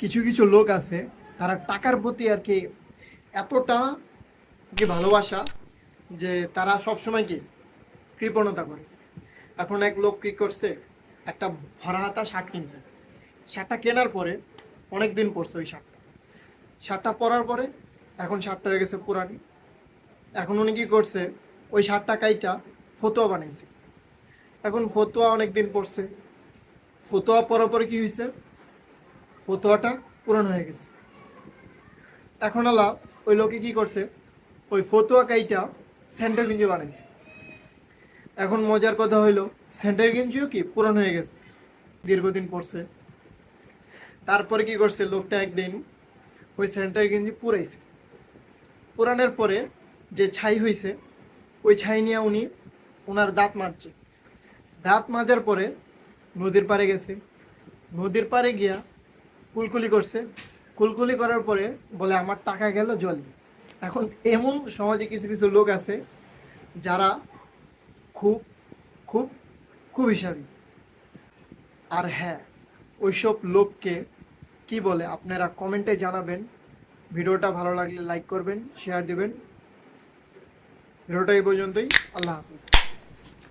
কিছু কিছু লোক আছে তারা টাকার প্রতি আর কি এতটা কি ভালোবাসা যে তারা সবসময় কি কৃপণতা করে। এখন এক লোক কি করছে, একটা ভরা হাতা শার্ট কিনছে। শার্টটা কেনার পরে অনেক দিন পরছে ওই শার্টটা। শার্টটা পরার পরে এখন শার্টটা হয়ে গেছে পুরানি। এখন উনি কি করছে, ওই শার্টটা কাইটা ফতুয়া বানাইছে। এখন ফতুয়া অনেক দিন পরছে, ফতুয়া পরার পরে কি হয়েছে, ফতুয়াটা পুরানো হয়ে গেছে। এখন আলা ওই লোকে কি করছে, ওই ফতুয়া কাইটা স্যান্ডেল গেঞ্জি বানাইছে। এখন মজার কথা হইলো স্যান্ডেল গেঞ্জিও কি পুরানো হয়ে গেছে, দীর্ঘদিন পরছে। তারপরে কি করছে লোকটা একদিন ওই স্যান্ডেল গেঞ্জি পুরাইছে। পুরানোর পরে যে ছাই হয়েছে, ওই ছাই নিয়ে উনি ওনার দাঁত মাজছে। দাঁত মাজার পরে নদীর পাড়ে গেছে। নদীর পাড়ে গিয়া কুলকুলি করছে। কুলকুলি করার পরে বলে আমার টাকা গেল জলে। এখন এমন সমাজে কিছু কিছু লোক আছে যারা খুব খুব খুব হিসাবি। আর হ্যাঁ, ওইসব লোককে কি বলে আপনারা কমেন্টে জানাবেন। ভিডিওটা ভালো লাগলে লাইক করবেন, শেয়ার দিবেন। ভিডিওটা এই পর্যন্তই। আল্লাহ হাফিজ।